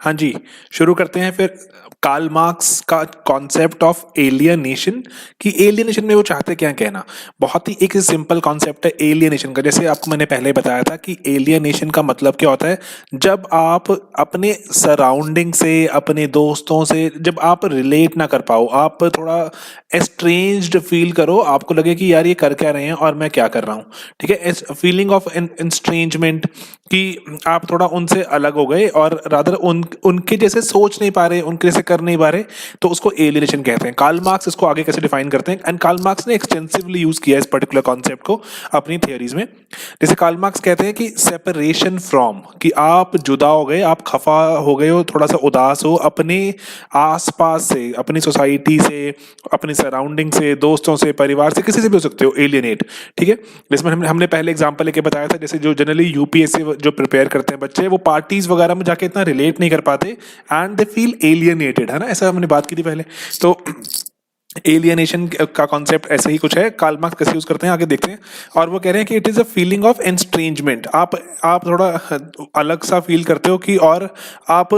हाँ जी, शुरू करते हैं फिर। कार्ल मार्क्स का कॉन्सेप्ट ऑफ एलियनेशन, कि एलियनेशन में वो चाहते क्या कहना। बहुत ही एक सिंपल कॉन्सेप्ट है एलियनेशन का। जैसे आपको मैंने पहले बताया था कि एलियनेशन का मतलब क्या होता है, जब आप अपने सराउंडिंग से, अपने दोस्तों से जब आप रिलेट ना कर पाओ, आप थोड़ा एस्ट्रेंज्ड फील करो, आपको लगे कि यार ये कर क्या रहे हैं और मैं क्या कर रहा हूँ। ठीक है, फीलिंग ऑफ एस्ट्रेंजमेंट, कि आप थोड़ा उनसे अलग हो गए और रादर उनके जैसे सोच नहीं पा रहे, उनके जैसे कर नहीं पा रहे, तो उसको एलियनेशन कहते हैं। कार्ल मार्क्स इसको आगे कैसे डिफाइन करते हैं, एंड कार्ल मार्क्स ने एक्सटेंसिवली यूज किया इस पर्टिकुलर कॉन्सेप्ट को अपनी थियोरीज में। जैसे कार्ल मार्क्स कहते हैं कि सेपरेशन फ्रॉम, कि आप जुदा हो गए, आप खफा हो गए हो, थोड़ा सा उदास हो अपने आसपास से, अपनी सोसाइटी से, अपनी सराउंडिंग से, दोस्तों से, परिवार से, किसी से भी हो सकते हो एलियनेट। ठीक है, जिसमें हमने पहले एग्जांपल लेके बताया था, जैसे जो जनरली यूपीएससी जो प्रिपेयर करते हैं बच्चे, वो पार्टीज वगैरह में जाके इतना रिलेट नहीं कर पाते एंड दे फील एलियनेटेड, है ना, ऐसा हमने बात की थी पहले। तो एलियनेशन का कॉन्सेप्ट ऐसे ही कुछ है, कार्ल मार्क्स कैसे यूज करते हैं आगे देखते हैं। और वो कह रहे हैं कि it is a feeling of estrangement, आप थोड़ा अलग सा फील करते हो, कि और आप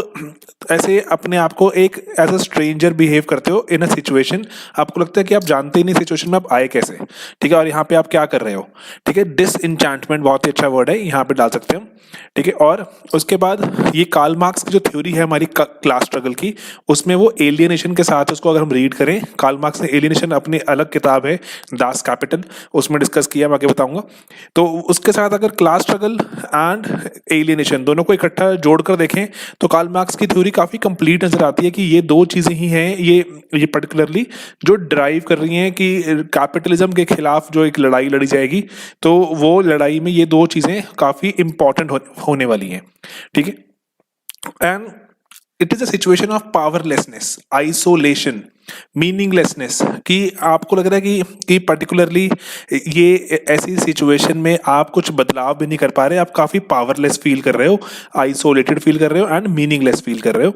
ऐसे अपने आप को एक एज अ स्ट्रेंजर बिहेव करते हो इन अ सिचुएशन। आपको लगता है कि आप जानते ही नहीं सिचुएशन में आप आए कैसे। ठीक है, और यहाँ पे आप क्या कर रहे हो। ठीक है, डिसइंचेंटमेंट बहुत ही अच्छा वर्ड है, यहाँ पे डाल सकते हो। ठीक है, और उसके बाद ये कार्ल मार्क्स की जो थ्योरी है हमारी क्लास स्ट्रगल की, उसमें वो एलियनेशन के साथ उसको अगर हम रीड करें, कार्ल मार्क्स ने एलियनेशन अपनी अलग किताब है दास कैपिटल, उसमें डिस्कस किया, मैं आगे बताऊंगा। तो उसके साथ अगर क्लास स्ट्रगल एंड एलियनेशन दोनों को इकट्ठा जोड़कर देखें, तो कार्ल मार्क्स की थ्योरी काफी कंप्लीट नजर आती है, कि ये दो चीजें ही हैं, ये पर्टिकुलरली जो ड्राइव कर रही हैं कि कैपिटलिज्म के खिलाफ जो एक लड़ाई लड़ी जाएगी, तो वो लड़ाई में ये दो चीजें काफी इंपॉर्टेंट होने वाली हैं। ठीक है, and it is a situation of powerlessness, isolation, meaninglessness, कि आपको लग रहा है कि पर्टिकुलरली ये ऐसी सिचुएशन में आप कुछ बदलाव भी नहीं कर पा रहे, आप काफी पावरलेस फील कर रहे हो, आइसोलेटेड फील कर रहे हो एंड मीनिंगलेस फील कर रहे हो।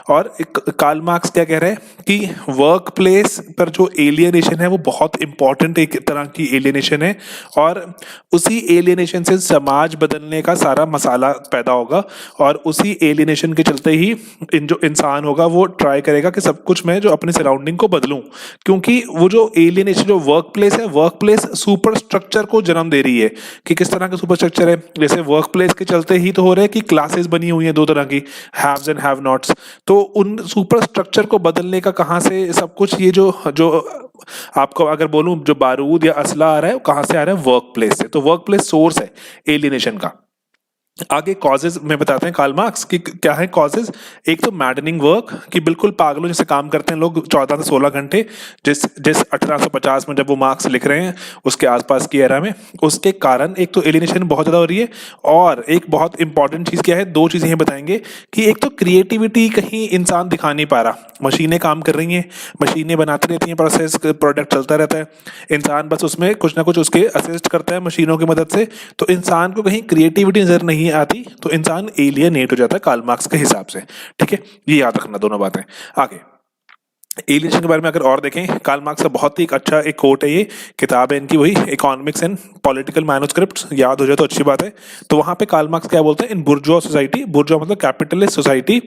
और कार्ल मार्क्स क्या कह रहे हैं कि वर्क प्लेस पर जो एलियनेशन है वो बहुत इंपॉर्टेंट एक तरह की एलियनेशन है, और उसी एलियनेशन से समाज बदलने का सारा मसाला पैदा होगा, और उसी एलियनेशन के चलते ही जो इंसान होगा वो ट्राई करेगा कि सब कुछ मैं जो अपने सराउंडिंग को बदलूं। क्योंकि वो जो एलियनेशन, जो वर्क प्लेस है, वर्क प्लेस सुपर स्ट्रक्चर को जन्म दे रही है। कि किस तरह का सुपर स्ट्रक्चर है, जैसे वर्क प्लेस के चलते ही तो हो रहा है कि क्लासेस बनी हुई हैं दो तरह की, हैव्स एंड हैव नॉट्स। तो उन सुपर स्ट्रक्चर को बदलने का कहाँ से सब कुछ, ये जो जो आपको अगर बोलूं जो बारूद या असला आ रहा है, वो कहाँ से आ रहा है, वर्क प्लेस से। तो वर्क प्लेस सोर्स है एलियनेशन का। आगे कॉजेज में बताते हैं कार्ल मार्क्स कि क्या है कॉजेज। एक तो मैडनिंग वर्क, कि बिल्कुल पागलों जैसे काम करते हैं लोग 14 से 16 घंटे, जिस जिस 1850 में जब वो मार्क्स लिख रहे हैं उसके आसपास की एरा में, उसके कारण एक तो एलियनेशन बहुत ज़्यादा हो रही है। और एक बहुत इंपॉर्टेंट चीज़ क्या है, दो चीज़ें हैं बताएंगे, कि एक तो क्रिएटिविटी कहीं इंसान दिखा नहीं पा रहा, मशीनें काम कर रही हैं, मशीनें बनाती रहती हैं, प्रोसेस प्रोडक्ट चलता रहता है, इंसान बस उसमें कुछ ना कुछ उसके असिस्ट करता है मशीनों की मदद से। तो इंसान को कहीं क्रिएटिविटी नजर नहीं आती, तो इंसान एलियनेट हो जाता है कार्ल मार्क्स के हिसाब से। ठीक है, ये याद रखना दोनों बातें। आगे एलियनेशन के बारे में अगर और देखें, कार्ल मार्क्स का बहुत ही एक अच्छा एक कोट है, ये किताब है इनकी, वही इकोनॉमिक्स एंड पॉलिटिकल मैन्युस्क्रिप्ट्स, याद हो जाए तो अच्छी बात है। तो वहां पे कार्ल मार्क्स क्या बोलते हैं, इन बुर्जुआ सोसाइटी, बुर्जुआ मतलब capitalist society,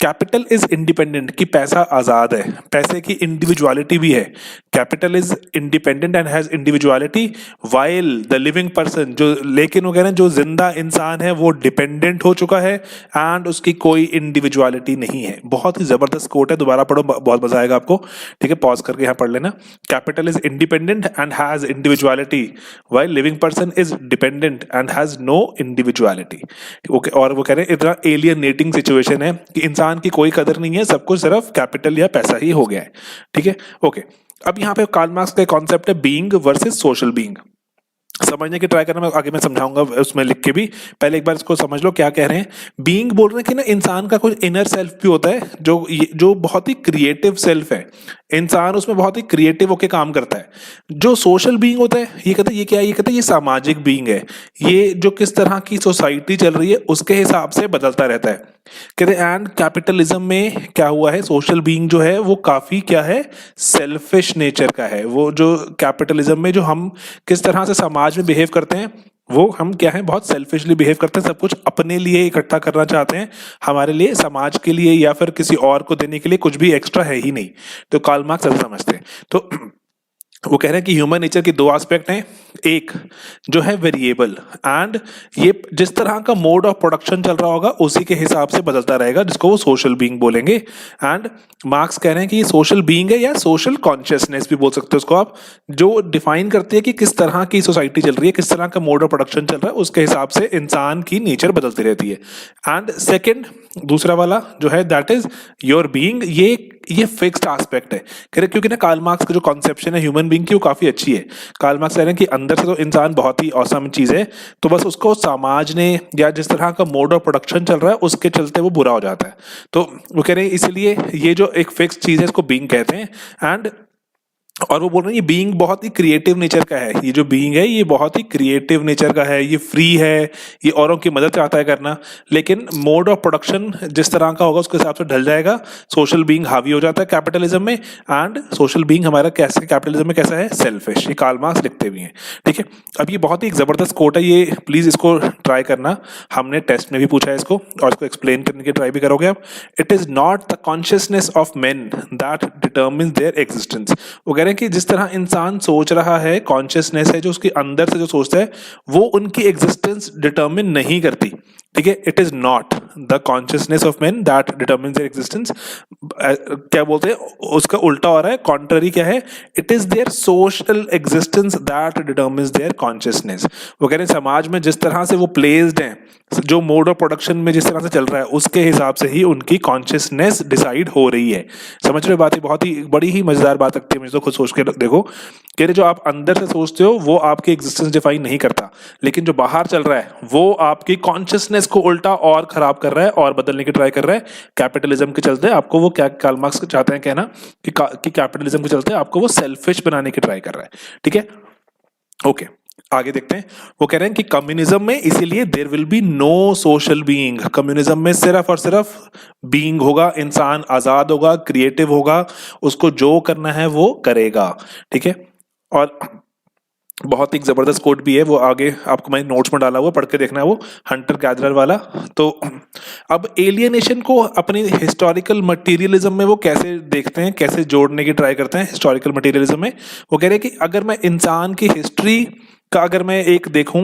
capital is independent, कि पैसा आजाद है, पैसे की इंडिविजुअलिटी भी है। Capital is independent and has individuality, while the living person, जो लेकिन वो कह रहे हैं जो जिंदा इंसान है वो डिपेंडेंट हो चुका है एंड उसकी कोई इंडिविजुअलिटी नहीं है। बहुत ही जबरदस्त कोट है, दोबारा पढ़ो, बहुत मजा आएगा आपको। ठीक है, पॉज करके यहाँ पढ़ लेना। Capital is independent and has individuality, while living person is dependent and has no individuality. Okay, और वो कह रहे हैं इतना एलियनेटिंग सिचुएशन है कि इंसान की कोई कदर नहीं है, सब कुछ सिर्फ कैपिटल या पैसा ही हो गया है। ठीक है, ओके। अब यहाँ पे कार्ल मार्क्स का कॉन्सेप्ट है बीइंग वर्सेस सोशल बीइंग, समझने की ट्राई करना, मैं आगे मैं समझाऊंगा उसमें लिख के भी, पहले एक बार इसको समझ लो क्या कह रहे हैं। बीइंग बोल रहे हैं कि ना इंसान का कुछ इनर सेल्फ भी होता है, जो बहुत ही क्रिएटिव सेल्फ है, इंसान उसमें बहुत ही क्रिएटिव होके काम करता है। जो सोशल बीइंग होता है, ये कहते हैं ये क्या है, ये कहते हैं ये सामाजिक बीइंग है, ये जो किस तरह की सोसाइटी चल रही है उसके हिसाब से बदलता रहता है। कहते हैं एंड कैपिटलिज्म में क्या हुआ है, सोशल बीइंग जो है वो काफी क्या है, सेल्फिश नेचर का है। वो जो कैपिटलिज्म में जो हम किस तरह से समाज में बिहेव करते हैं, वो हम क्या है, बहुत सेल्फिशली बिहेव करते हैं, सब कुछ अपने लिए इकट्ठा करना चाहते हैं, हमारे लिए, समाज के लिए या फिर किसी और को देने के लिए कुछ भी एक्स्ट्रा है ही नहीं। तो कार्ल मार्क्स ऐसा समझते हैं। तो वो कह रहे हैं कि ह्यूमन नेचर के दो एस्पेक्ट हैं, एक जो है वेरिएबल, एंड ये जिस तरह का मोड ऑफ प्रोडक्शन चल रहा होगा उसी के हिसाब से बदलता रहेगा, जिसको वो सोशल बीइंग बोलेंगे। एंड मार्क्स कह रहे हैं कि ये सोशल बीइंग है या सोशल कॉन्शियसनेस भी बोल सकते हो उसको आप, जो डिफाइन करती है कि किस तरह की सोसाइटी चल रही है, किस तरह का मोड ऑफ प्रोडक्शन चल रहा है, उसके हिसाब से इंसान की नेचर बदलती रहती है। एंड सेकेंड, दूसरा वाला जो है दैट इज योर बीइंग, ये फिक्स्ड एस्पेक्ट है। कह रहे क्योंकि ना कार्ल मार्क्स का जो कॉन्सेप्शन है ह्यूमन बीइंग की वो काफी अच्छी है। कार्ल मार्क्स कह रहे हैं कि अंदर से तो इंसान बहुत ही औसम चीज है, तो बस उसको समाज ने या जिस तरह का मोड ऑफ प्रोडक्शन चल रहा है उसके चलते वो बुरा हो जाता है। तो वो कह रहे हैं इसलिए ये जो एक फिक्स्ड चीज है इसको बीइंग कहते हैं। एंड और वो बोल रहे हैं ये बीइंग बहुत ही क्रिएटिव नेचर का है, ये जो बीइंग है ये बहुत ही क्रिएटिव नेचर का है, ये फ्री है, ये औरों की मदद चाहता है करना, लेकिन मोड ऑफ प्रोडक्शन जिस तरह का होगा उसके हिसाब से ढल जाएगा। सोशल बीइंग हावी हो जाता है कैपिटलिज्म में, एंड सोशल बीइंग हमारा कैसे कैपिटलिज्म में कैसा है, सेल्फिश। ये कार्ल मार्क्स लिखते भी हैं। ठीक है, अब ये बहुत ही एक जबरदस्त कोट है, ये प्लीज इसको ट्राई करना, हमने टेस्ट में भी पूछा है इसको और इसको एक्सप्लेन करने की ट्राई भी करोगे आप। It is not the consciousness of main that determines there existence. वो कह रहे हैं कि जिस तरह इंसान सोच रहा है, कॉन्शियसनेस है जो उसके अंदर से जो सोचता है, वो उनकी एग्जिस्टेंस डिटर्मिन नहीं करती। ठीक है, it is not the consciousness of man that determines there existence. क्या बोलते हैं, उसका उल्टा हो रहा है, कॉन्ट्ररी क्या है, it is their social existence that determines their consciousness. वो कह रहे हैं समाज में जिस तरह से वो प्लेस्ड हैं, जो मोड ऑफ प्रोडक्शन में जिस तरह से चल रहा है उसके हिसाब से ही उनकी कॉन्शियसनेस डिसाइड हो रही है। समझ रहे बात है, बहुत ही बड़ी ही मजेदार बात लगती है मुझे तो, खुद सोच के देखो। कह रहे जो आप अंदर से सोचते हो वो आपकी एग्जिस्टेंस डिफाइन नहीं करता, लेकिन जो बाहर चल रहा है वो आपकी कॉन्शियसनेस को उल्टा और खराब कर रहा है और बदलने की ट्राई कर रहा है कैपिटलिज्म के चलते। आपको वो क्या कार्ल मार्क्स चाहते हैं कहना कि कैपिटलिज्म के चलते आपको वो सेल्फिश बनाने की ट्राई कर रहा है। ठीक है, ओके, आगे देखते हैं। वो कह रहे हैं कि कम्युनिज्म में इसीलिए there will be no social being. Communism में सिर्फ और सिर्फ बीइंग होगा, इंसान आजाद होगा, क्रिएटिव होगा, उसको जो करना है वो करेगा। ठीक है, और बहुत ही जबरदस्त कोट भी है, वो आगे आपको मैंने नोट्स में डाला हुआ, पढ़ के देखना है, वो हंटर गैदरर वाला। तो अब एलियनेशन को अपनी हिस्टोरिकल मटेरियलिज्म में वो कैसे देखते हैं, कैसे जोड़ने की ट्राई करते हैं हिस्टोरिकल मटेरियलिज्म में। वो कह रहे हैं कि अगर मैं इंसान की हिस्ट्री का अगर मैं एक देखूं,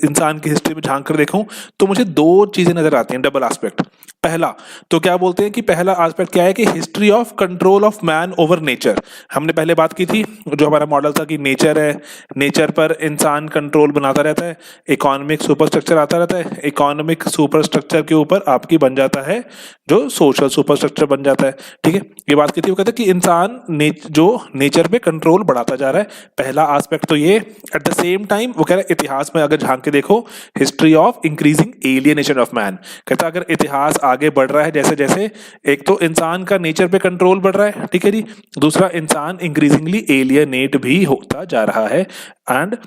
इंसान की हिस्ट्री में झांक कर देखूं, तो मुझे दो चीजें नजर आती हैं, डबल एस्पेक्ट। पहला तो क्या बोलते हैं कि पहला एस्पेक्ट क्या है कि history of control of man over nature. हमने पहले बात की थी, जो हमारा मॉडल था कि नेचर है, नेचर पर इंसान कंट्रोल बनाता रहता है, इकोनॉमिक सुपर स्ट्रक्चर आता रहता है, इकोनॉमिक सुपर स्ट्रक्चर के ऊपर आपकी बन जाता है जो सोशल सुपर स्ट्रक्चर बन जाता है। ठीक है, ये बात की थी। वो कहते हैं कि इंसान जो नेचर पे कंट्रोल बढ़ाता जा रहा है, पहला एस्पेक्ट तो ये। एट द सेम टाइम वो कह रहा है इतिहास में अगर झांक के देखो, history of increasing alienation of man. कहता है अगर इतिहास आगे बढ़ रहा है जैसे जैसे, एक तो इंसान का नेचर पे कंट्रोल बढ़ रहा है, ठीक है जी, दूसरा इंसान इंक्रीजिंगली एलियनेट भी होता जा रहा है। एंड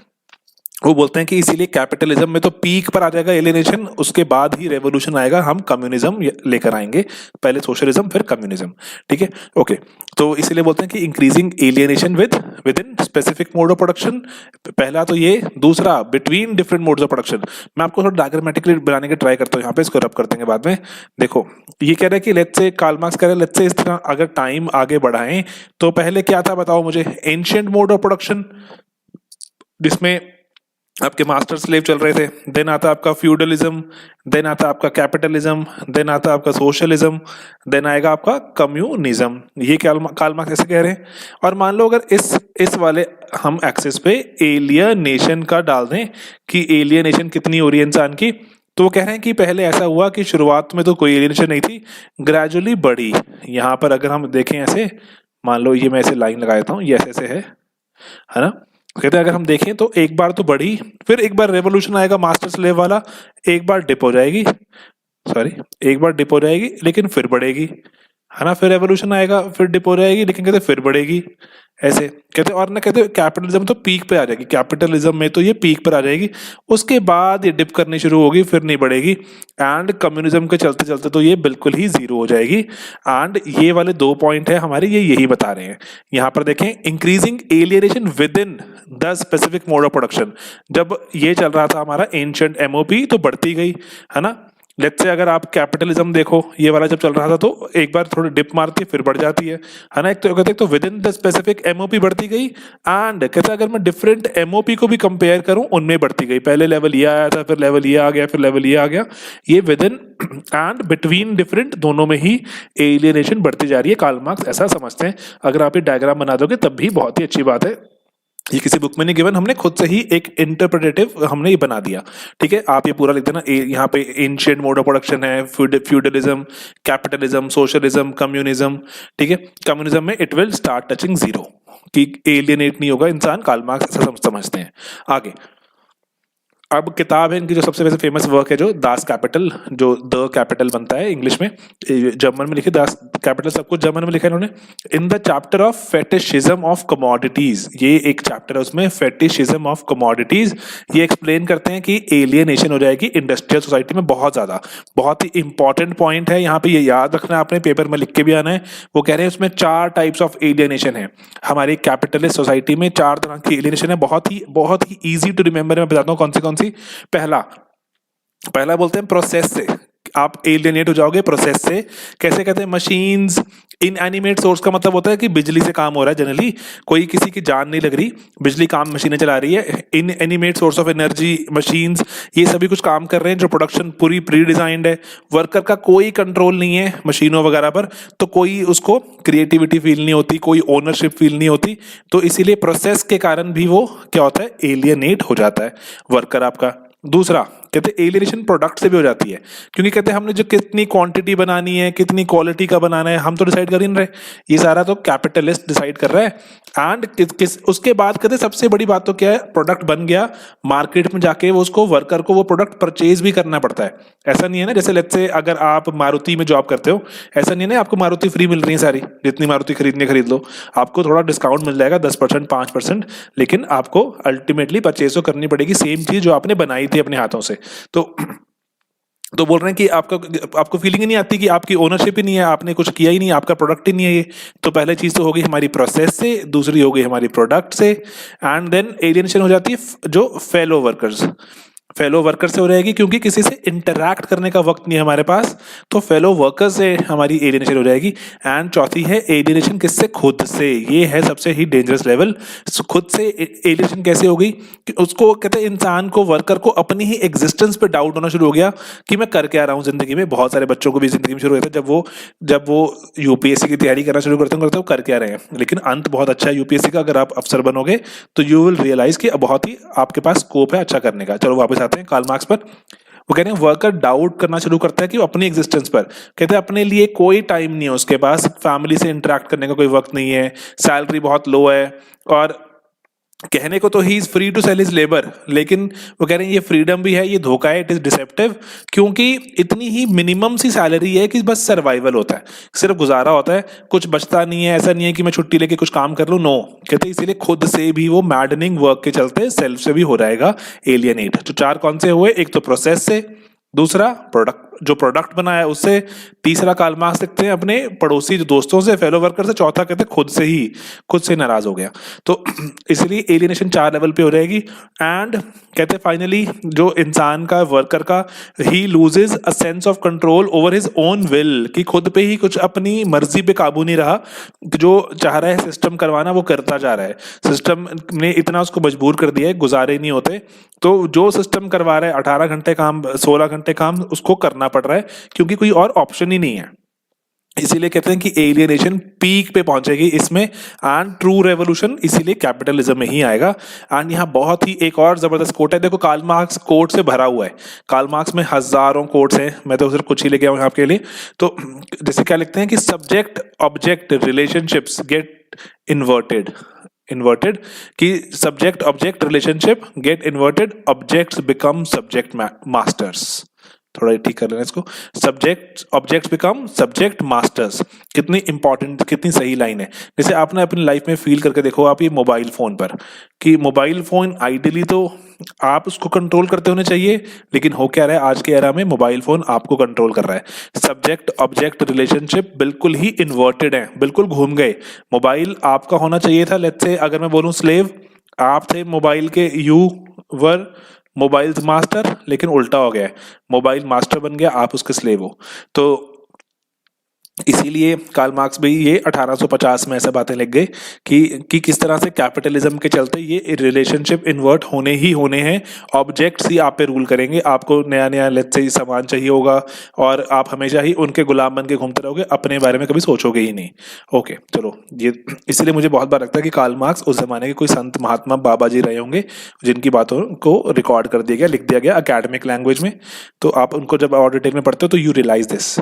वो बोलते हैं कि इसीलिए कैपिटलिज्म में तो पीक पर आ जाएगा एलियनेशन, उसके बाद ही रेवोल्यूशन आएगा, हम कम्युनिज्म लेकर आएंगे, पहले सोशलिज्म फिर कम्युनिज्म। ठीक है, ओके, तो इसीलिए बोलते हैं कि increasing alienation with in specific mode of production, पहला तो ये, दूसरा between different modes of production. मैं आपको थोड़ा डायग्रामेटिकली बनाने की ट्राई करता हूँ यहाँ पे, इसको रब कर देंगे बाद में। देखो ये कह रहे हैं कि लेट्स से कार्ल मार्क्स कह रहे हैं लेट्स से इस तरह अगर टाइम आगे बढ़ाएं तो पहले क्या था बताओ मुझे, एंशिएंट मोड ऑफ प्रोडक्शन जिसमें आपके मास्टर स्लेव चल रहे थे, देन आता आपका फ्यूडलिज्म, देन आता आपका कैपिटलिज्म, देन आता आपका सोशलिज्म, देन आएगा आपका कम्युनिज्म। ये कार्ल मार्क्स ऐसे कह रहे हैं। और मान लो अगर इस वाले हम एक्सिस पे एलियनेशन का डाल दें कि एलियनेशन कितनी हो रही है इंसान की, तो वो कह रहे हैं कि पहले ऐसा हुआ कि शुरुआत में तो कोई एलियनेशन नहीं थी, ग्रेजुअली बढ़ी। यहाँ पर अगर हम देखें ऐसे, मान लो ये मैं ऐसे लाइन लगा देता हूँ, ये ऐसे है ना। कहते हैं अगर हम देखें तो एक बार तो बढ़ी, फिर एक बार रेवोल्यूशन आएगा मास्टर स्लेव वाला, एक बार डिप हो जाएगी, सॉरी एक बार डिप हो जाएगी लेकिन फिर बढ़ेगी, है ना, फिर रेवोल्यूशन आएगा, फिर डिप हो जाएगी, लेकिन कहते फिर बढ़ेगी, ऐसे कहते। और ना कहते कैपिटलिज्म तो पीक पे आ जाएगी, कैपिटलिज्म में तो ये पीक पर आ जाएगी, उसके बाद ये डिप करनी शुरू होगी, फिर नहीं बढ़ेगी। एंड कम्युनिज्म के चलते चलते तो ये बिल्कुल ही जीरो हो जाएगी। एंड ये वाले 2 पॉइंट है हमारे, ये यही बता रहे हैं। यहाँ पर देखें, increasing alienation with in the specific mode of production. जब ये चल रहा था हमारा एंशिएंट एमओपी तो बढ़ती गई, है ना। लेट्स से अगर आप कैपिटलिज्म देखो, ये वाला जब चल रहा था तो एक बार थोड़ी डिप मारती है, फिर बढ़ जाती है ना। एक तो कहते हैं तो with in the specific MOP बढ़ती गई, एंड कहते हैं अगर मैं डिफरेंट एमओपी को भी कंपेयर करूं, उनमें बढ़ती गई। पहले लेवल ये आया था, फिर लेवल ये आ गया, फिर लेवल ये आ गया, ये with in and between different दोनों में ही एलियनेशन बढ़ती जा रही है। कार्ल मार्क्स ऐसा समझते हैं। अगर आप ये डायग्राम बना दोगे तब भी बहुत ही अच्छी बात है। ये किसी बुक में नहीं गिवन, हमने खुद से ही एक इंटरप्रेटेटिव हमने ये बना दिया, ठीक है। आप ये पूरा लिख देना। यहाँ पे एंशिएंट मोड ऑफ प्रोडक्शन है, फ्यूडलिज्म, कैपिटलिज्म, सोशलिज्म, कम्युनिज्म, ठीक है। कम्युनिज्म में it will start touching zero, कि एलियनेट नहीं होगा इंसान। कार्ल मार्क्स ऐसा समझते हैं। आगे अब किताब है इनकी जो सबसे वैसे फेमस वर्क है, जो दास कैपिटल, जो द कैपिटल बनता है इंग्लिश में, जर्मन में लिखे दास कैपिटल, सब कुछ जर्मन में लिखा है इन्होंने। In the chapter of fetishism of commodities, ये एक चैप्टर है उसमें, फेटिशिज्म ऑफ कमोडिटीज। ये एक्सप्लेन करते हैं कि एलियनेशन हो जाएगी इंडस्ट्रियल सोसाइटी में बहुत ज्यादा। बहुत ही इंपॉर्टेंट पॉइंट है यहाँ पे, ये याद रखना है आपने, पेपर में लिख के भी आना है। वो कह रहे हैं उसमें 4 टाइप्स ऑफ एलियनेशन है हमारी कैपिटलिस्ट सोसाइटी में। 4 तरह की एलियनेशन है, बहुत ही ईजी टू रिमेंबर। मैं बताता हूँ कौन सी। पहला बोलते हैं प्रोसेस से, आप एलियनेट हो जाओगे प्रोसेस से। कैसे कहते हैं? मशीन्स। इनएनिमेट सोर्स का मतलब होता है कि बिजली से काम हो रहा है, जनरली कोई किसी की जान नहीं लग रही, बिजली काम मशीनें चला रही है। Inanimate source of energy, machines, ये सभी कुछ काम कर रहे हैं, जो प्रोडक्शन पूरी प्री डिजाइंड है। वर्कर का कोई कंट्रोल नहीं है मशीनों वगैरह पर, तो कोई उसको क्रिएटिविटी फील नहीं होती, कोई ओनरशिप फील नहीं होती। तो इसीलिए प्रोसेस के कारण भी वो क्या होता है, एलियनेट हो जाता है वर्कर आपका। दूसरा कहते हैं एलियनेशन प्रोडक्ट से भी हो जाती है, क्योंकि कहते हैं हमने जो कितनी क्वांटिटी बनानी है, कितनी क्वालिटी का बनाना है, हम तो डिसाइड कर ही नहीं रहे, ये सारा तो कैपिटलिस्ट डिसाइड कर रहा है। एंड उसके बाद कहते हैं सबसे बड़ी बात तो क्या है, प्रोडक्ट बन गया, मार्केट में जाके वो उसको वर्कर को वो प्रोडक्ट परचेज भी करना पड़ता है। ऐसा नहीं है ना, जैसे लेट्स से अगर आप मारुति में जॉब करते हो, ऐसा नहीं है ना आपको मारुति फ्री मिल रही है सारी, जितनी मारुति खरीदनी खरीद लो, आपको थोड़ा डिस्काउंट मिल जाएगा 10%, 5%, लेकिन आपको अल्टीमेटली परचेज तो करनी पड़ेगी सेम चीज जो आपने बनाई थी अपने हाथों से। तो बोल रहे हैं कि आपको फीलिंग ही नहीं आती कि आपकी ओनरशिप ही नहीं है, आपने कुछ किया ही नहीं, आपका प्रोडक्ट ही नहीं है ये। तो पहले चीज तो होगी हमारी प्रोसेस से, दूसरी हो गई हमारी प्रोडक्ट से, एंड देन एलियनेशन हो जाती है जो फेलो वर्कर से हो रहेगी, क्योंकि किसी से इंटरैक्ट करने का वक्त नहीं है हमारे पास, तो फेलो वर्कर से हमारी एलियनेशन हो जाएगी। एंड चौथी है एलियनेशन किससे, खुद से। ये है सबसे ही डेंजरस लेवल। खुद से एलियनेशन कैसे होगी कि उसको कहते हैं इंसान को, वर्कर को अपनी ही एग्जिस्टेंस पे डाउट होना शुरू हो गया कि मैं कर क्या रहा हूँ जिंदगी में। बहुत सारे बच्चों को भी जिंदगी में शुरू होता है जब वो यूपीएससी की तैयारी करना शुरू करते हैं कर क्या रहे हैं, लेकिन अंत बहुत अच्छा है यूपीएससी का। अगर आप अफसर बनोगे तो यू विल रियलाइज कि बहुत ही आपके पास स्कोप है अच्छा करने का। चलो वापस आते हैं कार्ल मार्क्स पर। वो कहते हैं वर्कर डाउट करना शुरू करता है कि अपनी एग्जिस्टेंस पर, कहते हैं अपने लिए कोई टाइम नहीं है उसके पास, फैमिली से इंटरेक्ट करने का कोई वक्त नहीं है, सैलरी बहुत लो है, और कहने को तो he is free to sell his labour, लेकिन वो कह रहे हैं ये फ्रीडम भी है, ये धोखा है, इट इज डिसेप्टिव, क्योंकि इतनी ही मिनिमम सी सैलरी है कि बस सर्वाइवल होता है, सिर्फ गुजारा होता है, कुछ बचता नहीं है। ऐसा नहीं है कि मैं छुट्टी लेके कुछ काम कर लूं, नो। कहते इसीलिए खुद से भी वो मैडनिंग वर्क के चलते सेल्फ से भी हो जाएगा एलियनेट। तो 4 कौन से हुए, एक तो प्रोसेस से, दूसरा प्रोडक्ट बनाया उससे, तीसरा कार्ल मार्क्स लिखते हैं अपने पड़ोसी जो दोस्तों से, फेलो वर्कर से, चौथा कहते हैं खुद से नाराज हो गया। तो इसलिए एलियनेशन 4 लेवल पे हो जाएगी। एंड कहते हैं फाइनली जो इंसान का, वर्कर का, ही loses a sense of control over his own will, कि खुद पे ही कुछ अपनी मर्जी पे काबू नहीं रहा, जो चाह रहा है सिस्टम करवाना वो करता जा रहा है, सिस्टम ने इतना उसको मजबूर कर दिया है, गुजारे नहीं होते, तो जो सिस्टम करवा रहा है 18 घंटे काम, 16 घंटे काम उसको करना पड़ रहा है, क्योंकि कोई और ऑप्शन ही नहीं है। इसीलिए कहते हैं कि एलियनेशन पीक पे पहुंचेगी इसमें, एंड ट्रू रेवोल्यूशन इसीलिए कैपिटलिज्म में ही आएगा। एंड यहाँ बहुत ही एक और जबरदस्त कोट है, देखो कार्ल मार्क्स कोट से भरा हुआ है, कार्ल मार्क्स में हजारों कोट्स हैं, मैं तो सिर्फ कुछ ही लेके आऊँ आपके लिए। तो जैसे क्या लिखते हैं कि subject object relationships get inverted, कि subject object relationship get inverted, objects become subject masters. थोड़ा ठीक कर लेना इसको। Subject objects become subject masters. कितनी इंपॉर्टेंट, कितनी सही लाइन है। जैसे आपने अपनी लाइफ में फील करके देखो आप ये मोबाइल फोन पर, कि मोबाइल फोन आइडियली तो आप उसको कंट्रोल करते होने चाहिए, लेकिन हो क्या रहा है आज के एरा में, मोबाइल फोन आपको कंट्रोल कर रहा है। सब्जेक्ट ऑब्जेक्ट रिलेशनशिप बिल्कुल ही इन्वर्टेड है, बिल्कुल घूम गए। मोबाइल आपका होना चाहिए था, लेट्स से अगर मैं बोलूं स्लेव, आप थे मोबाइल के, यू वर मोबाइल मास्टर, लेकिन उल्टा हो गया है, मोबाइल मास्टर बन गया, आप उसके स्लेव हो। तो इसीलिए कार्ल मार्क्स भी ये 1850 में ऐसा बातें लिख गए कि किस तरह से कैपिटलिज्म के चलते ये रिलेशनशिप इन्वर्ट होने ही होने हैं। ऑब्जेक्ट्स ही आप पे रूल करेंगे, आपको नया नया लेट्स से सामान चाहिए होगा और आप हमेशा ही उनके गुलाम बन के घूमते रहोगे, अपने बारे में कभी सोचोगे ही नहीं। ओके चलो, ये इसलिए मुझे बहुत बार लगता है कि कार्ल मार्क्स उस जमाने के कोई संत महात्मा बाबा जी रहे होंगे, जिनकी बातों को रिकॉर्ड कर दिया गया, लिख दिया गया अकेडमिक लैंग्वेज में। तो आप उनको जब और डिटेल में पढ़ते हो तो यू रियलाइज दिस।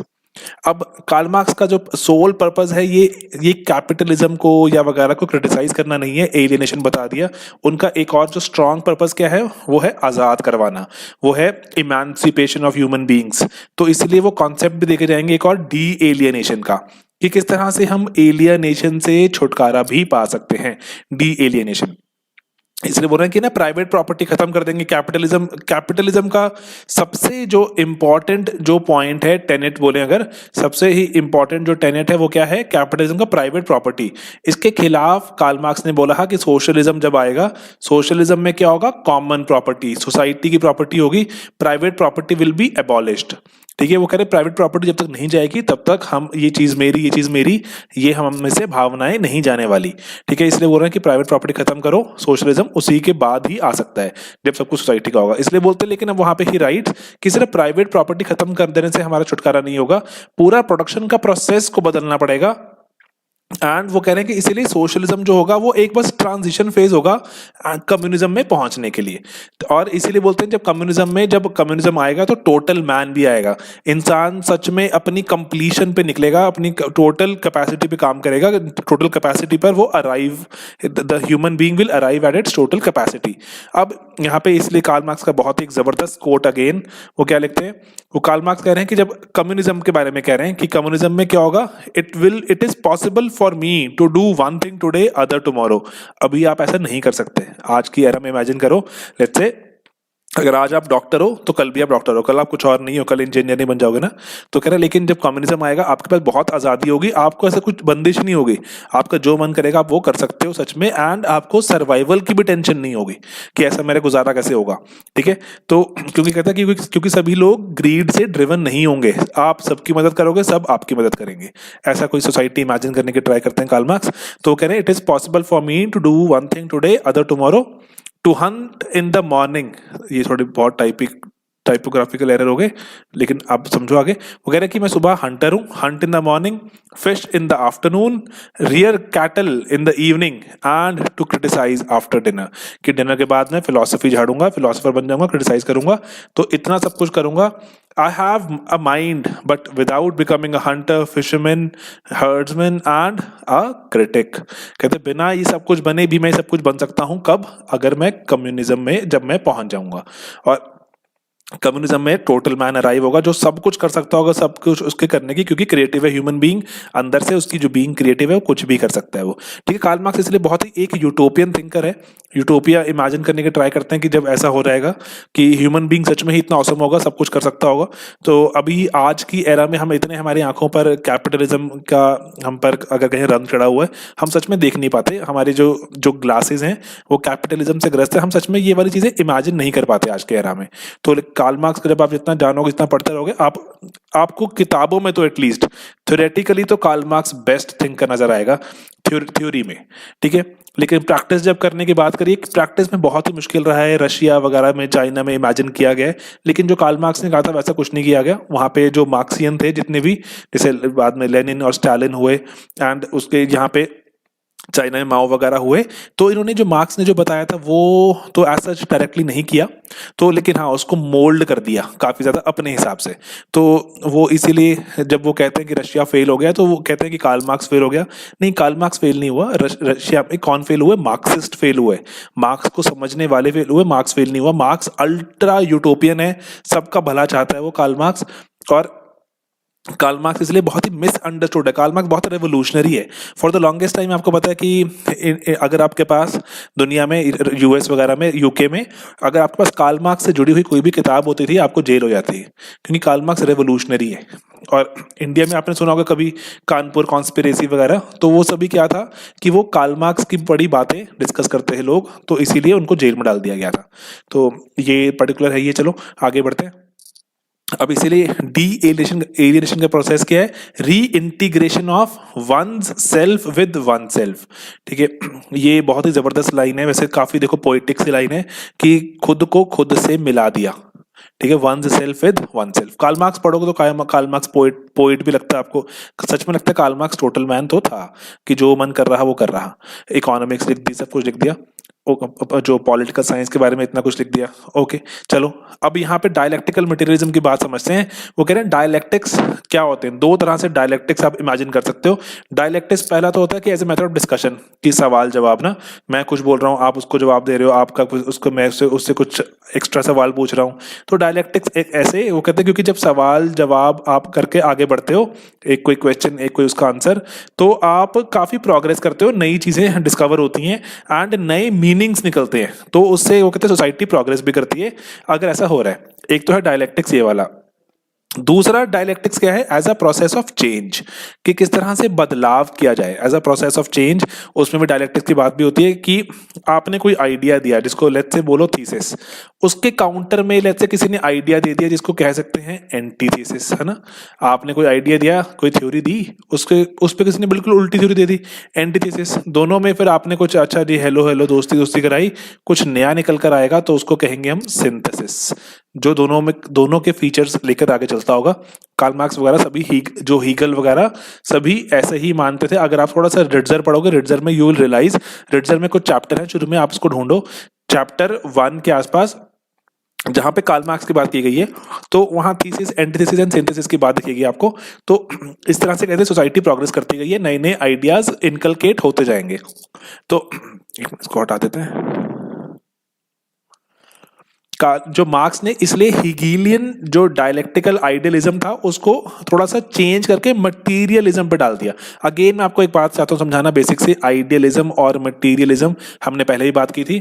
अब कार्ल मार्क्स का जो सोल पर्पस है ये कैपिटलिज्म को या वगैरह को क्रिटिसाइज करना नहीं है, एलियनेशन बता दिया। उनका एक और जो स्ट्रॉन्ग पर्पस क्या है, वो है आजाद करवाना, वो है इमेंसिपेशन ऑफ ह्यूमन बीइंग्स। तो इसलिए वो कॉन्सेप्ट भी देखे जाएंगे एक और डी एलियनेशन का, कि किस तरह से हम एलियनेशन से छुटकारा भी पा सकते हैं, डी एलियनेशन। इसलिए बोल रहे हैं कि ना प्राइवेट प्रॉपर्टी खत्म कर देंगे। कैपिटलिज्म का सबसे जो इंपॉर्टेंट जो पॉइंट है, टेनेट बोले अगर, सबसे ही इंपॉर्टेंट जो टेनेट है वो क्या है, कैपिटलिज्म का प्राइवेट प्रॉपर्टी। इसके खिलाफ कार्ल मार्क्स ने बोला कि सोशलिज्म जब आएगा, सोशलिज्म में क्या होगा, कॉमन प्रॉपर्टी, सोसाइटी की प्रॉपर्टी होगी, private property will be abolished. ठीक है, वो कह रहे प्राइवेट प्रॉपर्टी जब तक नहीं जाएगी तब तक हम ये चीज मेरी ये हम में से भावनाएं नहीं जाने वाली। ठीक है, इसलिए बोल रहे हैं कि प्राइवेट प्रॉपर्टी खत्म करो, सोशलिज्म उसी के बाद ही आ सकता है जब सब कुछ सोसाइटी का होगा। इसलिए बोलते हैं, लेकिन अब वहां पे ही राइट कि सिर्फ प्राइवेट प्रॉपर्टी खत्म कर देने से हमारा छुटकारा नहीं होगा, पूरा प्रोडक्शन का प्रोसेस को बदलना पड़ेगा। एंड वो कह रहे हैं कि इसीलिए सोशलिज्म जो होगा वो एक बस ट्रांजिशन फेज होगा कम्युनिज्म में पहुंचने के लिए। और इसीलिए बोलते हैं जब कम्युनिज्म आएगा तो टोटल मैन भी आएगा, इंसान सच में अपनी कंप्लीशन पे निकलेगा, अपनी टोटल कैपेसिटी पे काम करेगा, टोटल कैपेसिटी पर वो arrive, the human being will arrive at its total capacity. अब यहाँ पे इसलिए कार्ल मार्क्स का बहुत ही एक जबरदस्त कोट अगेन, वो क्या लिखते हैं, वो कार्ल मार्क्स कह रहे हैं कि जब कम्युनिज्म के बारे में कह रहे हैं कि कम्युनिज्म में क्या होगा, it is possible for me to do one thing today other tomorrow. अभी आप ऐसा नहीं कर सकते। आज की एरा में इमेजिन करो, लेट्स से अगर आज आप डॉक्टर हो तो कल भी आप डॉक्टर हो, कल आप कुछ और नहीं हो, कल इंजीनियर नहीं बन जाओगे ना। तो कह रहे लेकिन जब कम्युनिज्म आएगा आपके पास बहुत आजादी होगी, आपको ऐसा कुछ बंदिश नहीं होगी, आपका जो मन करेगा आप वो कर सकते हो सच में। एंड आपको सर्वाइवल की भी टेंशन नहीं होगी कि ऐसा मेरा गुजारा कैसे होगा। ठीक है, तो क्योंकि कहता है क्योंकि सभी लोग ग्रीड से ड्रिवन नहीं होंगे, आप सबकी मदद करोगे, सब आपकी मदद करेंगे। ऐसा कोई सोसाइटी इमेजिन करने की ट्राई करते हैं कार्ल मार्क्स। तो कह रहे हैं it is possible for me to do one thing today other tomorrow, to hunt in the morning. ये थोड़ी बहुत टाइपोग्राफिकल एरर हो गए, लेकिन आप समझो आगे। वो कह रहे हैं कि मैं सुबह हंटर हूँ, hunt in the morning, fish in the afternoon, rear cattle in the evening and to criticise after dinner. कि डिनर के बाद मैं फिलोसफी झाड़ूंगा, फिलोसफर बन जाऊंगा, क्रिटिसाइज करूंगा, तो इतना सब कुछ करूंगा। I have a mind, but without becoming a hunter, fisherman, herdsman and a critic। कहते बिना ये सब कुछ बने भी मैं सब कुछ बन सकता हूँ, कब, अगर मैं कम्युनिज्म में जब मैं पहुंच जाऊंगा। और कम्युनिज्म में टोटल मैन अराइव होगा जो सब कुछ कर सकता होगा, सब कुछ उसके करने की, क्योंकि क्रिएटिव है ह्यूमन बीइंग, अंदर से उसकी जो बीइंग क्रिएटिव है वो कुछ भी कर सकता है वो। ठीक है, कार्ल मार्क्स इसलिए बहुत ही एक यूटोपियन थिंकर है, यूटोपिया इमेजिन करने की ट्राई करते हैं कि जब ऐसा हो जाएगा कि ह्यूमन बीइंग सच में ही इतना औसम होगा, सब कुछ कर सकता होगा। तो अभी आज की एरा में हम इतने, हमारी आंखों पर कैपिटलिज्म का हम पर अगर कहीं रंग चढ़ा हुआ है, हम सच में देख नहीं पाते, हमारे जो ग्लासेस हैं वो कैपिटलिज्म से ग्रस्त है, हम सच में ये वाली चीजें इमेजिन नहीं कर पाते आज के एरा में। तो कार्ल मार्क्स का जब आप जितना जानोगे, जितना पढ़ते रहोगे, आपको किताबों में तो एटलीस्ट, थ्योरेटिकली तो कार्ल मार्क्स बेस्ट थिंकर नजर आएगा थ्योरी में। ठीक है, लेकिन प्रैक्टिस जब करने की बात करिए, प्रैक्टिस में बहुत ही मुश्किल रहा है, रशिया वगैरह में, चाइना में इमेजिन किया गया है, लेकिन जो कार्ल मार्क्स ने कहा था वैसा कुछ नहीं किया गया। वहां पे जो मार्क्सियन थे जितने भी, जैसे बाद में लेनिन और स्टालिन हुए, एंड उसके यहाँ पे चाइना में माओ वगैरह हुए, तो इन्होंने जो मार्क्स ने जो बताया था वो तो ऐसा डायरेक्टली नहीं किया, तो लेकिन हाँ उसको मोल्ड कर दिया काफ़ी ज़्यादा अपने हिसाब से। तो वो इसीलिए जब वो कहते हैं कि रशिया फेल हो गया तो वो कहते हैं कि कार्ल मार्क्स फेल हो गया। नहीं, कार्ल मार्क्स फेल नहीं हुआ, रशिया में कौन फेल हुए? मार्क्सिस्ट फेल हुए, मार्क्स को समझने वाले फेल हुए, मार्क्स फेल नहीं हुआ। मार्क्स अल्ट्रा यूटोपियन है, सबका भला चाहता है वो कार्ल मार्क्स। और कार्ल मार्क्स इसलिए बहुत ही मिसअंडरस्टूड है, कार्ल मार्क्स बहुत रेवोल्यूशनरी है। फॉर द लॉन्गेस्ट टाइम आपको पता है कि अगर आपके पास दुनिया में यूएस वगैरह में यूके में अगर आपके पास कार्ल मार्क्स से जुड़ी हुई कोई भी किताब होती थी आपको जेल हो जाती है, क्योंकि कार्ल मार्क्स रेवोल्यूशनरी है। और इंडिया में आपने सुना होगा कभी कानपुर कॉन्स्पिरेसी वगैरह, तो वो सभी क्या था कि वो कार्ल मार्क्स की बड़ी बातें डिस्कस करते हैं लोग, तो इसीलिए उनको जेल में डाल दिया गया था। तो ये पर्टिकुलर है। ये चलो आगे बढ़ते हैं। अब इसीलिए डी एलियनेशन का प्रोसेस क्या है? Reintegration of one's self with oneself. ठीक है, ये बहुत ही जबरदस्त लाइन है, वैसे काफी देखो पोएटिक सी लाइन है कि खुद को खुद से मिला दिया। ठीक है, oneself with oneself. Karl Marx पढ़ोगे तो कार्ल मार्क्स पोएट भी लगता है आपको, सच में लगता है कार्ल मार्क्स टोटल मैन तो था कि जो मन कर रहा वो कर रहा। इकोनॉमिक्स लिख दी, सब कुछ लिख दिया, जो पॉलिटिकल साइंस के बारे में इतना कुछ लिख दिया। ओके चलो, अब यहाँ पे डायलैक्टिकल मटेरियलिज्म की बात समझते हैं। वो कह रहे हैं डायलैक्टिक्स क्या होते हैं? दो तरह से डायलैक्टिक्स आप इमेजिन कर सकते हो। डायलैक्टिक्स पहला तो होता है कि as a method of discussion, की सवाल जवाब ना, मैं कुछ बोल रहा हूँ आप उसको जवाब दे रहे हो, आपका उसको मैं उससे कुछ एक्स्ट्रा सवाल पूछ रहा हूँ। तो डायलैक्टिक्स एक ऐसे वो कहते हैं, क्योंकि जब सवाल जवाब आप करके आगे बढ़ते हो, एक कोई क्वेश्चन एक कोई उसका आंसर, तो आप काफी प्रोग्रेस करते हो, नई चीजें डिस्कवर होती हैं एंड नए मीनिंग्स निकलते हैं, तो उससे वो कहते हैं सोसाइटी प्रोग्रेस भी करती है अगर ऐसा हो रहा है। एक तो है डायलैक्टिक्स ये वाला। दूसरा डायलैक्टिक्स क्या है? As a process of change, कि किस तरह से बदलाव किया जाए as a process of change. उसमें भी डायलैक्टिक्स की बात भी होती है कि आपने कोई आइडिया दिया जिसको लेट्स से बोलो थीसिस, उसके काउंटर में लेट्स से किसी ने आइडिया दे दिया जिसको कह सकते हैं एंटीथीसिस, है ना। आपने कोई आइडिया दिया, कोई थ्योरी दी, उसके उस पर किसी ने बिल्कुल उल्टी थ्योरी दे दी, एंटीथीसिस। दोनों में फिर आपने कुछ अच्छा जी हेलो हेलो दोस्ती दोस्ती कराई, कुछ नया निकल कर आएगा तो उसको कहेंगे हम सिंथेसिस, जो दोनों के फीचर्स लेकर आगे चलता होगा। कार्ल मार्क्स वगैरह सभी जो हीगल वगैरह सभी ऐसे ही मानते थे। अगर आप थोड़ा सा रिट्जर पढ़ोगे, रिट्जर में यू विल रियलाइज, रिट्जर में कुछ चैप्टर है शुरू में, आप उसको ढूंढो चैप्टर 1 के आसपास जहां पे कार्ल मार्क्स की बात की गई है, तो वहां थीसिस एंटीथेसिस एंड सिंथेसिस की बात दिखेगी आपको। तो इस तरह से कहते हैं सोसाइटी प्रोग्रेस करती गई है, नए नए आइडियाज इनकलकेट होते जाएंगे। तो इसको हटा देते हैं। का जो मार्क्स ने इसलिए हीगेलियन जो डायलेक्टिकल आइडियलिज्म था उसको थोड़ा सा चेंज करके मटेरियलिज्म पे डाल दिया। अगेन मैं आपको एक बात चाहता हूं समझाना बेसिक से, आइडियलिज्म और मटेरियलिज्म हमने पहले ही बात की थी,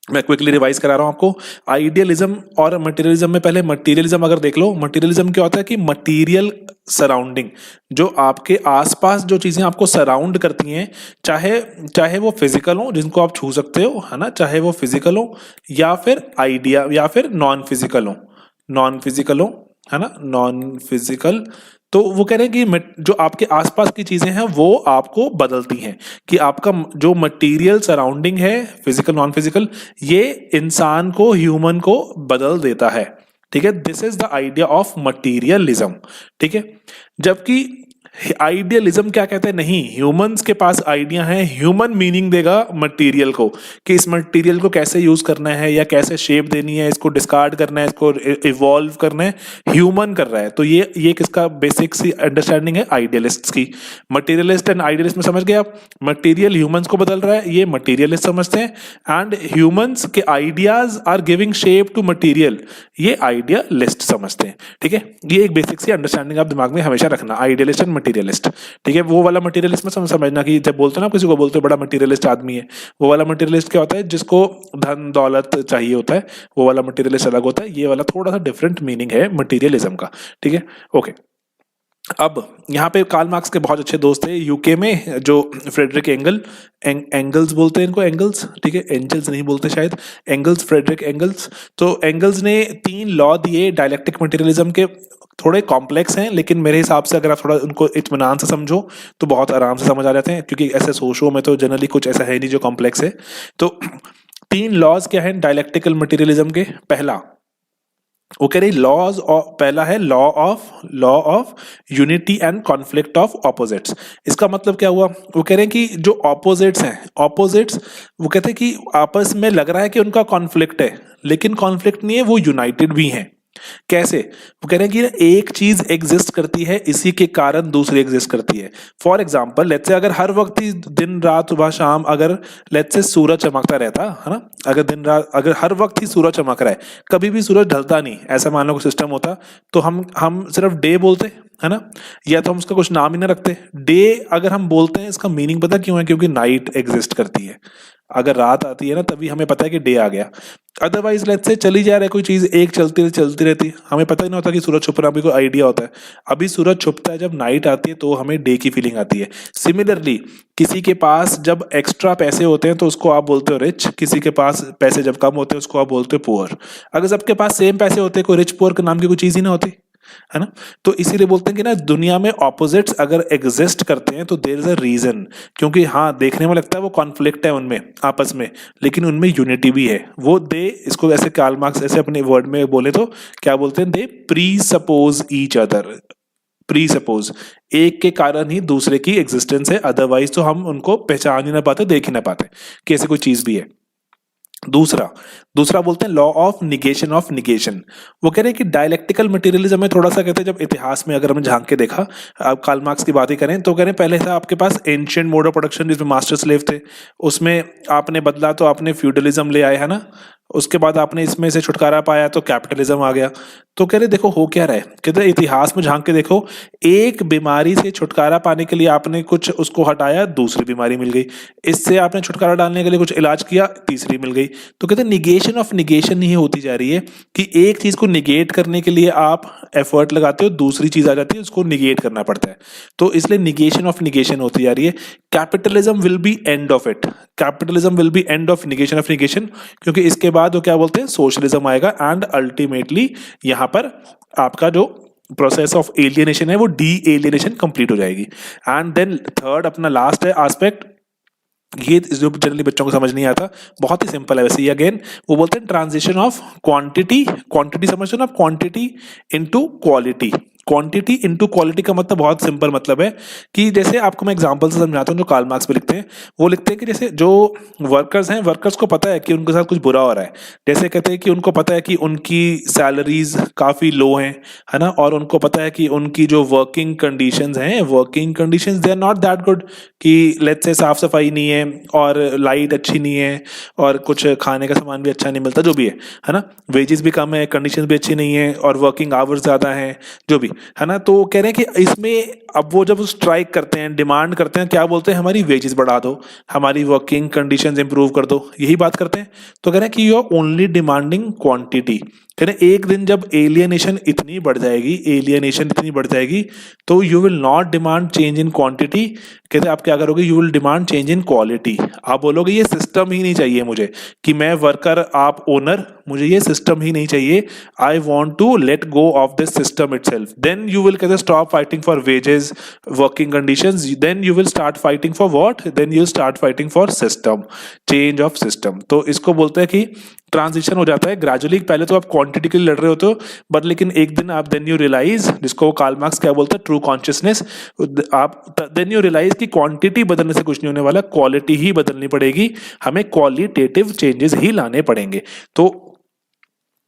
मैं क्विकली रिवाइज करा रहा हूं आपको। आइडियलिज्म और मटेरियलिज्म में पहले मटेरियलिज्म अगर देख लो, मटेरियलिज्म क्या होता है कि मटेरियल सराउंडिंग, जो आपके आसपास जो चीजें आपको सराउंड करती हैं, चाहे चाहे वो फिजिकल हो जिनको आप छू सकते हो, है ना, चाहे वो फिजिकल हो या फिर आइडिया या फिर नॉन फिजिकल हो, है ना, नॉन फिजिकल। तो वो कह रहे हैं कि जो आपके आसपास की चीजें हैं वो आपको बदलती हैं, कि आपका जो मटेरियल सराउंडिंग है, फिजिकल नॉन फिजिकल, ये इंसान को, ह्यूमन को बदल देता है। ठीक है, this is the idea of materialism. ठीक है, जबकि आइडियलिज्म क्या कहते हैं? नहीं, ह्यूमंस के पास आइडिया है, ह्यूमन मीनिंग देगा मटेरियल को, कि इस मटेरियल को कैसे यूज करना है या कैसे शेप देनी है, इसको डिस्कार्ड करना है, इसको इवॉल्व करना है, ह्यूमन कर रहा है। तो ये किसका बेसिक सी अंडरस्टैंडिंग है? आइडियलिस्ट की। मटेरियलिस्ट एंड आइडियलिस्ट में समझ गए आप? मटेरियल ह्यूमंस को बदल रहा है, ये मटेरियलिस्ट समझते हैं, एंड ह्यूमंस के ideas are giving shape to material, ये आइडियलिस्ट समझते हैं। ठीक है, ये एक बेसिक सी अंडरस्टैंडिंग आप दिमाग में हमेशा रखना, आइडियलिस्ट एंड मटेरियलिस्ट। ठीक है, वो वाला मटेरियलिस्ट में समझना कि जब बोलते हो ना किसी को, बोलते हो बड़ा मटेरियलिस्ट आदमी है, वो वाला मटेरियलिस्ट क्या होता है? जिसको धन दौलत चाहिए होता है, वो वाला मटेरियलिस्ट अलग होता है। ये वाला थोड़ा सा डिफरेंट मीनिंग है मटेरियलिज्म का। ठीक है, ओके। अब यहाँ पे कार्ल मार्क्स के बहुत अच्छे दोस्त थे यूके में, जो फ्रेडरिक एंगल्स बोलते हैं इनको, एंगल्स, ठीक है, एंजल्स नहीं बोलते शायद, एंगल्स, फ्रेडरिक एंगल्स। तो एंगल्स ने 3 लॉ दिए डायलेक्टिक मटेरियलिज्म के, थोड़े कॉम्प्लेक्स हैं लेकिन मेरे हिसाब से अगर आप थोड़ा उनको इत्मीनान से समझो तो बहुत आराम से समझ आ जाते हैं, क्योंकि ऐसे शो में तो जनरली कुछ ऐसा है नहीं जो कॉम्प्लेक्स है। तो 3 लॉज क्या है डायलेक्टिकल मटेरियलिज्म के? पहला, वो कह रही लॉज, पहला है law of unity and conflict of opposites. इसका मतलब क्या हुआ, वो कह रहे हैं कि जो ऑपोजिट्स हैं, ऑपोजिट्स वो कहते हैं कि आपस में लग रहा है कि उनका कॉन्फ्लिक्ट है, लेकिन कॉन्फ्लिक्ट नहीं है, वो यूनाइटेड भी हैं। कैसे, वो कह रहे हैं कि एक चीज एग्जिस्ट करती है, इसी के कारण दूसरी एग्जिस्ट करती है। फॉर एग्जाम्पल लेट्स से अगर हर वक्त ही दिन रात सुबह शाम अगर लेट्स से सूरज चमकता रहता है ना, अगर दिन रात अगर हर वक्त ही सूरज चमक रहा है, कभी भी सूरज ढलता नहीं, ऐसा मान लो सिस्टम होता, तो हम सिर्फ डे बोलते है ना, या तो हम उसका कुछ नाम ही ना रखते। डे अगर हम बोलते हैं, इसका मीनिंग पता क्यों है, क्योंकि नाइट एग्जिस्ट करती है। अगर रात आती है ना, तभी हमें पता है कि डे आ गया। अदरवाइज लेट्स से चली जा रहा है कोई चीज, एक चलती रहती है, हमें पता ही नहीं होता कि सूरज छुप रहा है, अभी कोई आइडिया होता है। अभी सूरज छुपता है जब नाइट आती है, तो हमें डे की फीलिंग आती है। सिमिलरली किसी के पास जब एक्स्ट्रा पैसे होते हैं तो उसको आप बोलते हो रिच, किसी के पास पैसे जब कम होते हैं उसको आप बोलते हो पुअर। अगर सबके पास सेम पैसे होते, कोई रिच पुअर के नाम की कोई चीज ही ना होती, है ना। तो इसीलिए बोलते हैं कि ना दुनिया में ऑपोजिट्स अगर एग्जिस्ट करते हैं तो देयर इज अ रीजन, क्योंकि हाँ देखने में लगता है वो कॉन्फ्लिक्ट है उनमें आपस में, लेकिन उनमें यूनिटी भी है। वो दे इसको ऐसे कार्ल मार्क्स ऐसे अपने वर्ड में बोले तो क्या बोलते हैं, they presuppose each other. Presuppose, एक के कारण ही दूसरे की एग्जिस्टेंस है, अदरवाइज तो हम उनको पहचान ही ना पाते, देख ही ना पाते कि ऐसी कोई चीज भी है। दूसरा दूसरा बोलते हैं law of negation of negation. वो कह रहे हैं कि डायलेक्टिकल मटेरियलिज्म में थोड़ा सा कहते हैं, जब इतिहास में अगर हम झांक के देखा, आप कार्ल मार्क्स की बात ही करें तो कह रहे हैं पहले था आपके पास एंशिएंट मोड ऑफ प्रोडक्शन जिसमें मास्टर स्लेव थे, उसमें आपने बदला तो आपने फ्यूडलिज्म ले आए, है ना। उसके बाद आपने इसमें से छुटकारा पाया तो कैपिटलिज्म आ गया। तो कह रहे देखो हो क्या रहा है, कहते हैं इतिहास में झांक के देखो, एक बीमारी से छुटकारा पाने के लिए आपने कुछ उसको हटाया, दूसरी बीमारी मिल गई, इससे आपने छुटकारा डालने के लिए कुछ इलाज किया, तीसरी मिल गई। तो कहते हैं निगेशन ऑफ निगेशन ही होती जा रही है कि एक चीज को निगेट करने के लिए आप एफर्ट लगाते हो, दूसरी चीज आ जाती है, उसको निगेट करना पड़ता है। तो इसलिए निगेशन ऑफ निगेशन होती जा रही है। Capitalism will be end of it, capitalism will be end of negation, क्योंकि इसके बाद वो क्या बोलते हैं सोशलिज्म आएगा, एंड अल्टीमेटली यहां पर आपका जो प्रोसेस ऑफ एलियनेशन है वो डी एलियनेशन कंप्लीट हो जाएगी। एंड देन थर्ड अपना लास्ट है एस्पेक्ट, ये जो जनरली बच्चों को समझ नहीं आता, बहुत ही सिंपल है वैसे ये, अगेन वो बोलते हैं ट्रांजिशन ऑफ क्वांटिटी, क्वांटिटी समझते हो ना, quantity into quality. Quantity into quality का मतलब बहुत सिंपल मतलब है कि जैसे आपको मैं एग्जांपल से समझाता हूँ, जो कार्ल मार्क्स पे लिखते हैं, वो लिखते हैं कि जैसे जो वर्कर्स हैं, वर्कर्स को पता है कि उनके साथ कुछ बुरा हो रहा है। जैसे कहते हैं कि उनको पता है कि उनकी सैलरीज काफी लो हैं, है ना, और उनको पता है कि उनकी जो वर्किंग कंडीशंस हैं, working conditions they are not that good, कि लेट्स से साफ सफाई नहीं है और लाइट अच्छी नहीं है और कुछ खाने का सामान भी अच्छा नहीं मिलता, जो भी है ना, वेजेस भी कम है, कंडीशंस भी अच्छी नहीं है और वर्किंग आवर्स ज्यादा हैं, जो भी है ना। तो कह रहे हैं कि इसमें अब वो जब स्ट्राइक करते हैं, डिमांड करते हैं, क्या बोलते हैं, हमारी वेजेस बढ़ा दो, हमारी वर्किंग कंडीशंस इंप्रूव कर दो, यही बात करते हैं। तो कह रहे हैं कि you are only demanding quantity. कह रहे हैं एक दिन जब एलियनेशन इतनी बढ़ जाएगी, एलियनेशन इतनी बढ़ जाएगी, तो you will not demand change in quantity, कहते आप क्या करोगे, you will demand change in quality. आप बोलोगे ये सिस्टम ही नहीं चाहिए मुझे, कि मैं वर्कर आप ओनर, मुझे ये सिस्टम ही नहीं चाहिए, I want to let go of this system itself. Then you will कहते stop fighting for wages, working conditions, then you will start fighting for what, then you start fighting for system, change of system. तो इसको बोलते हैं कि transition हो जाता है gradually, पहले तो आप क्वांटिटी के लिए लड़ रहे होते हो, बट लेकिन एक दिन आप देन यू रियलाइज, जिसको कार्ल मार्क्स क्या बोलता है, ट्रू कॉन्शियसनेस, आप देन यू रियलाइज कि क्वांटिटी बदलने से कुछ नहीं होने वाला, क्वालिटी ही बदलनी पड़ेगी, हमें क्वालिटेटिव चेंजेस ही लाने पड़ेंगे। तो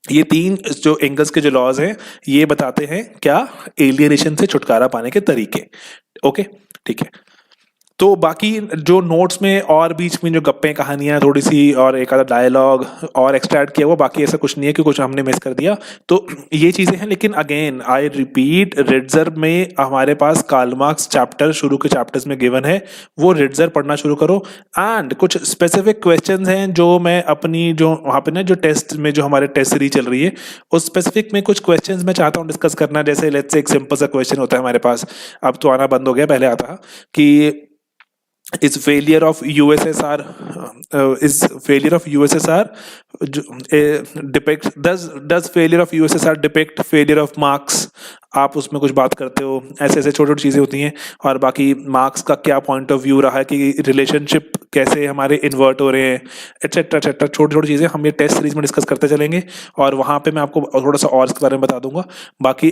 ये तीन जो एंगल्स के जो लॉज हैं, ये बताते हैं क्या, एलियनेशन से छुटकारा पाने के तरीके। ओके ठीक है। तो बाकी जो नोट्स में और बीच में जो गप्पे कहानियां थोड़ी सी और एक आधा डायलॉग और एक्स्ट्रा ऐड किया हुआ, बाकी ऐसा कुछ नहीं है कि कुछ हमने मिस कर दिया, तो ये चीजें हैं। लेकिन अगेन आई रिपीट, रिट्जर में हमारे पास कार्ल मार्क्स चैप्टर शुरू के चैप्टर्स में गिवन है, वो रिट्जर पढ़ना शुरू करो। एंड कुछ स्पेसिफिक क्वेश्चंस हैं जो मैं अपनी जो वहाँ पे ना जो टेस्ट में जो हमारे टेस्ट सीरीज चल रही है, उस स्पेसिफिक में कुछ क्वेश्चंस मैं चाहता हूँ डिस्कस करना। जैसे लेट्स से एक सिंपल सा क्वेश्चन होता है हमारे पास, अब तो आना बंद हो गया, पहले आता कि is failure of USSR depict does failure of USSR depict failure of marks, आप उसमें कुछ बात करते हो, ऐसे ऐसे छोटी छोटी चीज़ें होती हैं। और बाकी मार्क्स का क्या पॉइंट ऑफ व्यू रहा है कि रिलेशनशिप कैसे हमारे इन्वर्ट हो रहे हैं, एटसेट्रा एटसेट्रा, छोटी छोटी चीज़ें हम ये टेस्ट सीरीज में डिस्कस करते चलेंगे और वहाँ पे मैं आपको थोड़ा सा और इसके बारे में बता दूंगा। बाकी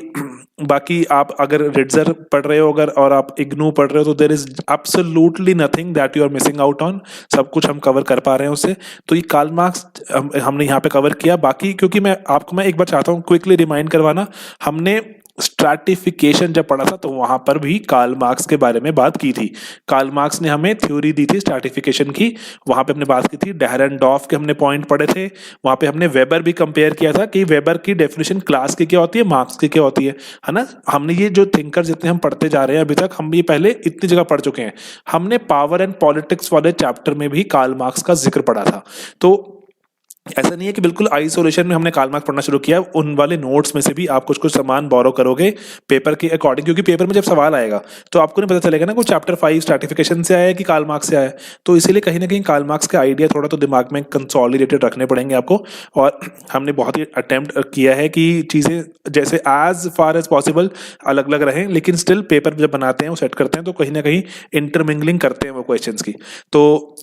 बाकी आप अगर रिट्जर पढ़ रहे हो अगर और आप इग्नू पढ़ रहे हो तो there is absolutely nothing that you are missing out on, सब कुछ हम कवर कर पा रहे हैं उससे। तो ये कार्ल मार्क्स हमने यहाँ पे कवर किया। बाकी क्योंकि मैं एक बार चाहता हूँ क्विकली रिमाइंड करवाना, हमने स्ट्रैटिफिकेशन जब पढ़ा था तो वहां पर भी कार्ल मार्क्स के बारे में बात की थी। कार्ल मार्क्स ने हमें थ्योरी दी थी स्ट्रैटिफिकेशन की, वहां पे हमने बात की थी। डेहरेनडॉर्फ के हमने पॉइंट पढ़े थे, वहां पे हमने वेबर भी कंपेयर किया था कि वेबर की डेफिनेशन क्लास की क्या होती है, मार्क्स की क्या होती है ना। हमने ये जो थिंकर जितने हम पढ़ते जा रहे हैं अभी तक, हम ये पहले इतनी जगह पढ़ चुके हैं। हमने पावर एंड पॉलिटिक्स वाले चैप्टर में भी कार्ल मार्क्स का जिक्र पढ़ा था। तो ऐसा नहीं है कि बिल्कुल आइसोलेशन में हमने कार्ल मार्क्स पढ़ना शुरू किया, उन वाले नोट्स में से भी आप कुछ कुछ सामान बोरो करोगे पेपर के अकॉर्डिंग, क्योंकि पेपर में जब सवाल आएगा तो आपको नहीं पता चलेगा ना कोई चैप्टर 5 स्ट्रैटिफिकेशन से आया है कि कार्ल मार्क्स से आया है। तो इसीलिए कहीं ना कहीं कार्ल मार्क्स का आइडिया थोड़ा तो दिमाग में कंसोलिडेटेड रखने पड़ेंगे आपको। और हमने बहुत ही अटेम्प्ट किया है कि चीज़ें जैसे एज फार एज पॉसिबल अलग अलग रहें, लेकिन स्टिल पेपर जब बनाते हैं वो सेट करते हैं तो कहीं ना कहीं इंटरमिंगलिंग करते हैं वो क्वेश्चंस की। तो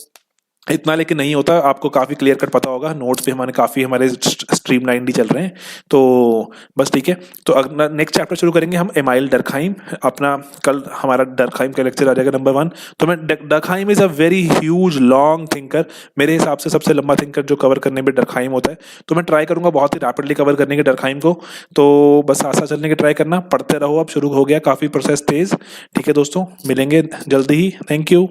इतना लेकिन नहीं होता, आपको काफ़ी क्लियर कट पता होगा, नोट्स पे हमारे स्ट्रीमलाइंड ही चल रहे हैं। तो बस ठीक है, तो अगला नेक्स्ट चैप्टर शुरू करेंगे हम एमाइल डर्कहाइम। अपना कल हमारा डर्कहाइम का लेक्चर आ जाएगा नंबर 1। तो मैं Durkheim is a very huge long thinker, मेरे हिसाब से सबसे लंबा थिंकर जो कवर करने में डर्कहाइम होता है। तो मैं ट्राई करूंगा बहुत ही रैपिडली कवर करने के डर्कहाइम को। तो बस आशा चलने की ट्राई करना, पढ़ते रहो, अब शुरू हो गया काफ़ी प्रोसेस तेज़। ठीक है दोस्तों, मिलेंगे जल्दी ही, थैंक यू।